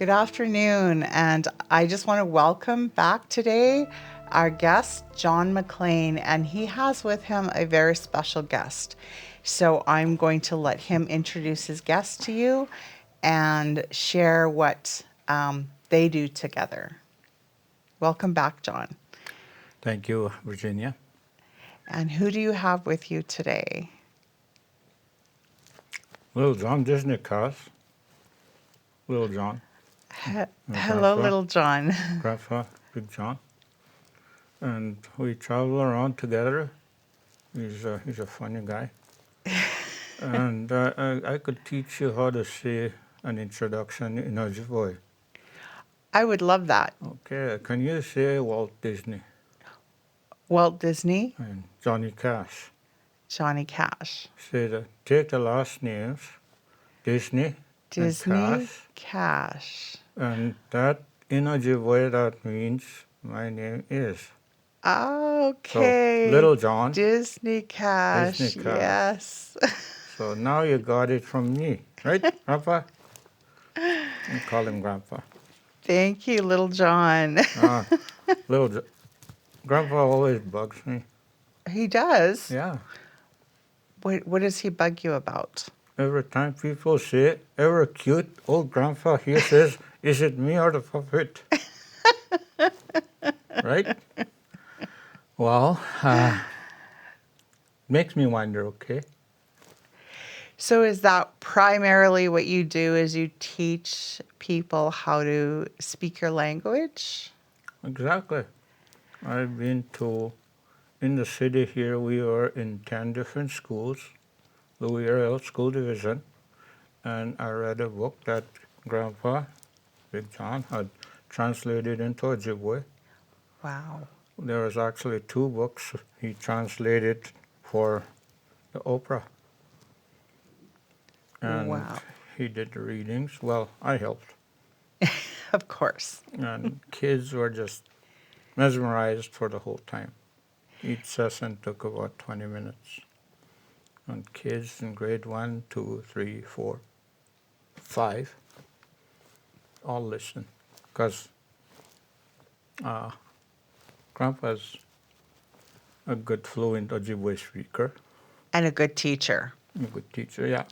Good afternoon, and I just want to welcome back today our guest, John McLean, and he has with him a very special guest. So I'm going to let him introduce his guest to you and share what they do together. Welcome back, John. Thank you, Virginia. And who do you have with you today? Little John Disney cast. Little John. And Hello, little John. Grandpa, Big John. And we travel around together. He's a funny guy. And I could teach you how to say an introduction in Ojibway. I would love that. Okay, can you say Walt Disney Walt Disney, and Johnny Cash? Johnny Cash. Say that. Take the last names, Disney Disney, and Cash. Cash. And that in Ojibway, that means my name is. Okay. So, Little John. Disney Cash. Disney Cash. Yes. So now you got it from me, right, Grandpa? You call him Grandpa. Thank you, little John. Grandpa always bugs me. He does? Yeah. What does he bug you about? Every time people say, ever cute old Grandpa, he says, is it me or the puppet? Right? Well, makes me wonder, okay? So is that primarily what you do, is you teach people how to speak your language? Exactly. I've been to, in the city here, we are in 10 different schools, Louis Ariel School Division, and I read a book that Grandpa, Big John, had translated into Ojibwe. Wow. There was actually 2 books he translated for the opera. And wow. he did the readings. Well, I helped. Of course. And kids were just mesmerized for the whole time. Each session took about 20 minutes. And kids in grade 1, 2, 3, 4, 5 all listen. Because Grandpa's a good fluent Ojibwe speaker. And a good teacher. A good teacher, yeah.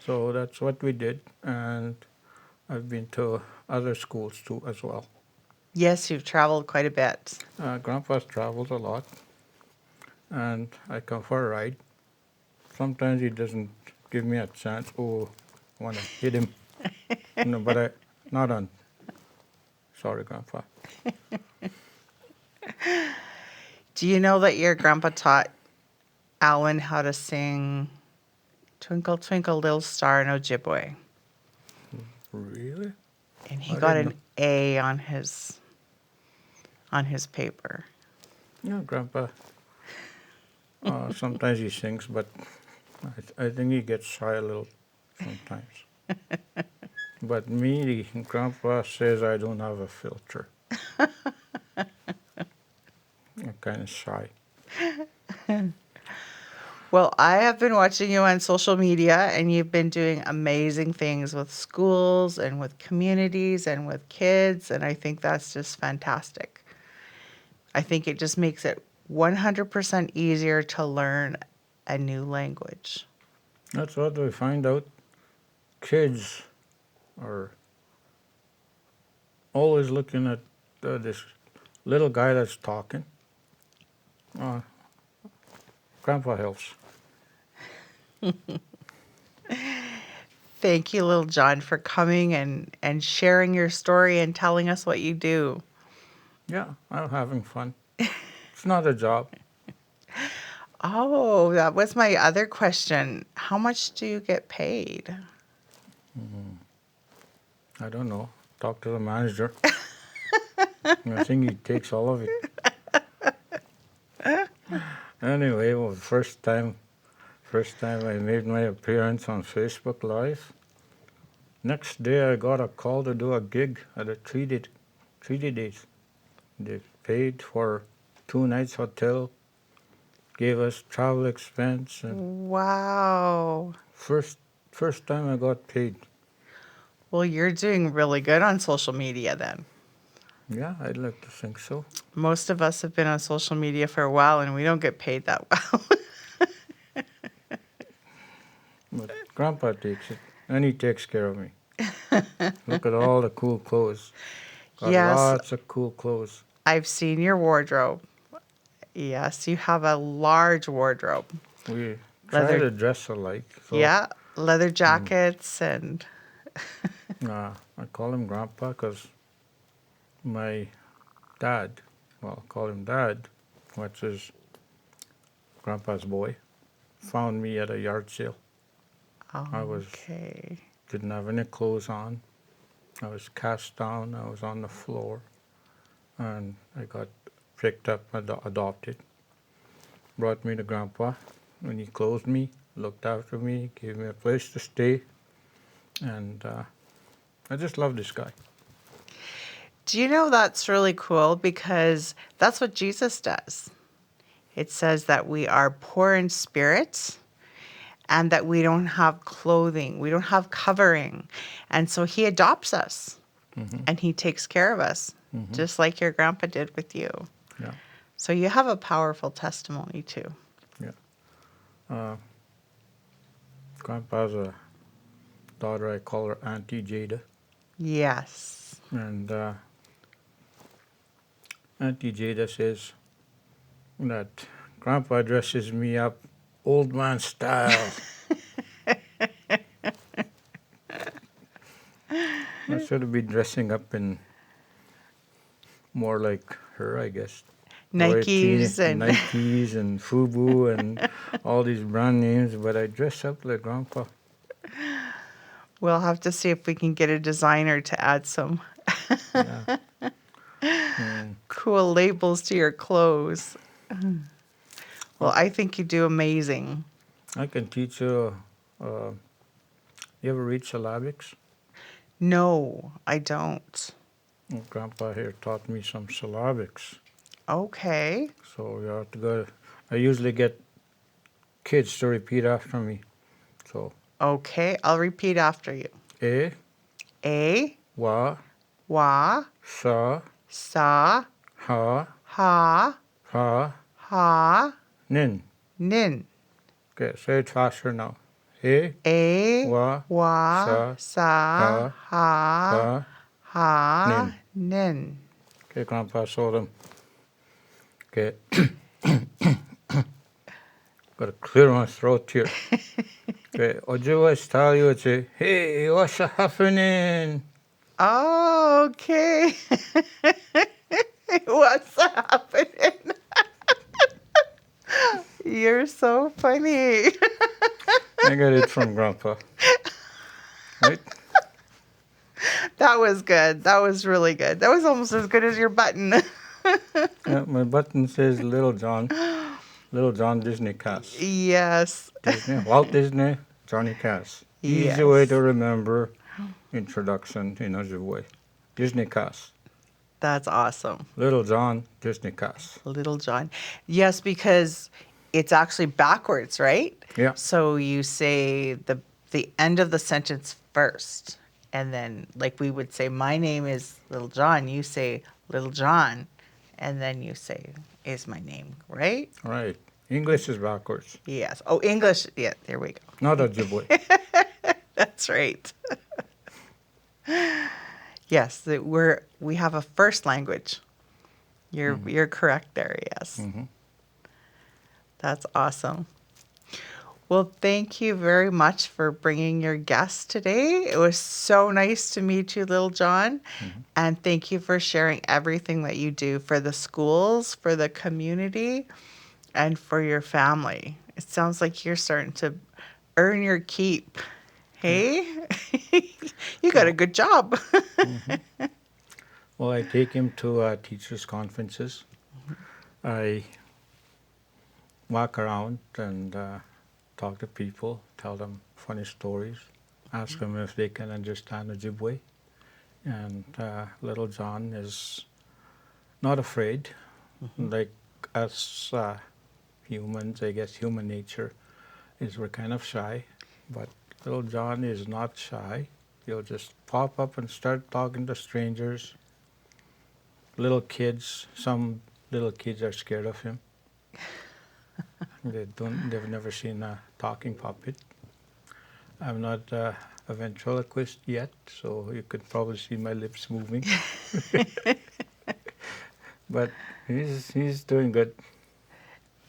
So that's what we did. And I've been to other schools too as well. Yes, you've traveled quite a bit. Grandpa's traveled a lot. And I come for a ride. Sometimes he doesn't give me a chance. Oh, I want to hit him. No, but not on. Sorry, Grandpa. Do you know that your grandpa taught Alan how to sing Twinkle, Twinkle, Little Star in Ojibwe? Really? And he I got didn't an A on his paper. Yeah, Grandpa. Sometimes he sings, but I think he gets shy a little sometimes. But me, Grandpa says I don't have a filter. I'm kind of shy. Well, I have been watching you on social media, and you've been doing amazing things with schools and with communities and with kids, and I think that's just fantastic. I think it just makes it 100% easier to learn a new language. That's what we find out. Kids are always looking at this little guy that's talking. Grandpa helps. Thank you, little John, for coming and sharing your story and telling us what you do. Yeah, I'm having fun. It's not a job. Oh, that was my other question. How much do you get paid? I don't know. Talk to the manager. I think he takes all of it. Anyway, well, first time I made my appearance on Facebook Live. Next day I got a call to do a gig at a treaty days. They paid for 2 nights hotel, gave us travel expense, and Wow. first time I got paid. Well, you're doing really good on social media then. Yeah, I'd like to think so. Most of us have been on social media for a while and we don't get paid that well. But Grandpa takes it, and he takes care of me. Look at all the cool clothes. Got Yes, lots of cool clothes. I've seen your wardrobe. Yes, you have a large wardrobe. We try Leather, to dress alike, so yeah, leather jackets and I call him Grandpa because my dad, well, I call him Dad, which is Grandpa's boy, found me at a yard sale. I okay. didn't have any clothes on. I was cast down. I was on the floor, and I got picked up, adopted. Brought me to Grandpa, and he clothed me, looked after me, gave me a place to stay, and I just love this guy. Do you know that's really cool because that's what Jesus does. It says that we are poor in spirit and that we don't have clothing, we don't have covering. And so he adopts us and he takes care of us, just like your grandpa did with you. Yeah, So you have a powerful testimony too. yeah. Grandpa's a daughter. I call her Auntie Jada, Yes. and Auntie Jada says that Grandpa dresses me up old man style. I should be dressing up in more like her, I guess. Nikes and Nikes and FUBU and all these brand names, but I dress up like Grandpa. we'll have to see if we can get a designer to add some Yeah. Mm. cool labels to your clothes. Well, I think you do amazing. I can teach you. You ever read syllabics? No, I don't. Well, Grandpa here taught me some syllabics. Okay. So you have to go. I usually get kids to repeat after me. So Okay, I'll repeat after you. A, A, wa, wa, sa, sa, ha, ha, ha, ha, nin. nin. Okay, say it faster now. A, A, wa, wa, sa, sa, ha, ha, ha, ha, nin. nin. Okay, Grandpa saw them. Okay. Got to clear my throat here. Okay, Ojibway style, you would say, hey, what's happening? Oh, okay. What's happening? You're so funny. I got it from Grandpa. Right? That was good. That was really good. That was almost as good as your button. Yeah, my button says Little John. Little John Disney Cass. Yes. Disney, Walt Disney, Johnny Cass. Easy way to Yes. remember introduction in Ojibway. Disney Cass. That's awesome. Little John, Disney Cass. Little John. Yes, because it's actually backwards, right? Yeah. So you say the end of the sentence first. And then like we would say, my name is Little John. You say Little John. And then you say, is my name, right? Right. English is backwards. Yes. Oh, English. Yeah, there we go. Not Ojibway. That's right. Yes, that we have a first language. You're correct there. Yes. Mhm. That's awesome. Well, thank you very much for bringing your guest today. It was so nice to meet you, Little John. And thank you for sharing everything that you do for the schools, for the community, and for your family. It sounds like you're starting to earn your keep. Hey? You got a good job. Well, I take him to teachers' conferences. I walk around and talk to people, tell them funny stories, ask them if they can understand Ojibwe. And Little John is not afraid. Like us humans, I guess human nature is we're kind of shy, but Little John is not shy. He'll just pop up and start talking to strangers, little kids. Some little kids are scared of him. They've never seen a talking puppet. I'm not a ventriloquist yet, so you could probably see my lips moving. But he's doing good.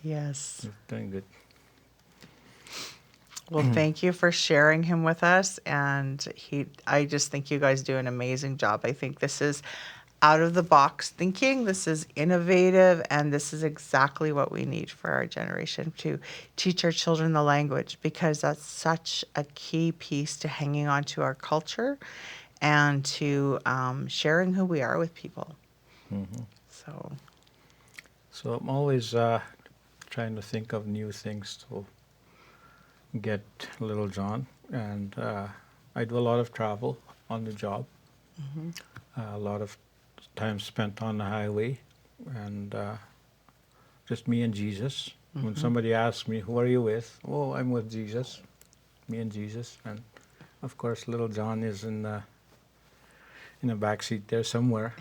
Yes. He's doing good. Well, thank you for sharing him with us. And I just think you guys do an amazing job. I think this is out of the box thinking. This is innovative, and this is exactly what we need for our generation, to teach our children the language, because that's such a key piece to hanging on to our culture and to sharing who we are with people. Mm-hmm. So, I'm always trying to think of new things to get little John, and I do a lot of travel on the job. A lot of time spent on the highway, and just me and Jesus. When somebody asks me, "Who are you with?" "Oh, I'm with Jesus." Me and Jesus, and of course, little John is in the back seat there somewhere.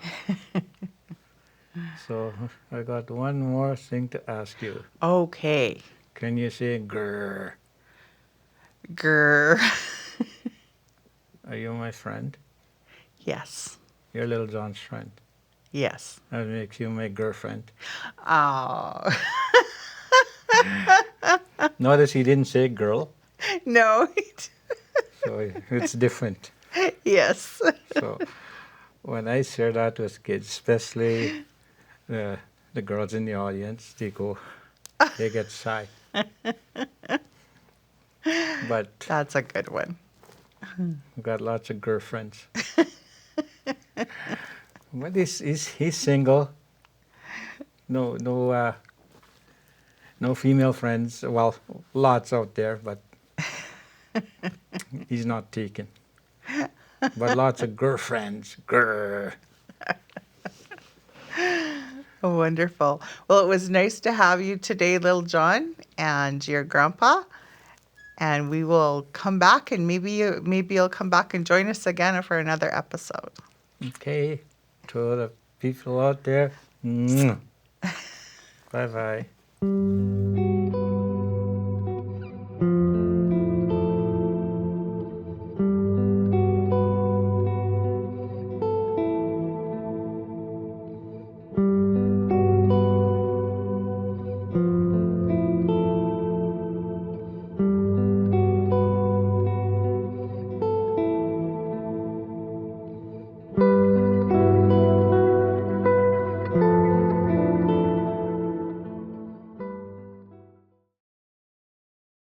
So I got one more thing to ask you. okay. Can you say grrr? Grr. Are you my friend? Yes. You're little John's friend. Yes. That makes you my girlfriend. Oh. Notice he didn't say girl, No. so it's different. Yes. So when I share that with kids, especially the girls in the audience, they get shy. But That's a good one. I've got lots of girlfriends. But he's single. No female friends. Well, lots out there, but he's not taken. But lots of girlfriends. Grr. Oh, wonderful. Well, it was nice to have you today, little John, and your grandpa. And we will come back, and maybe you'll come back and join us again for another episode. Okay, to the people out there, bye bye.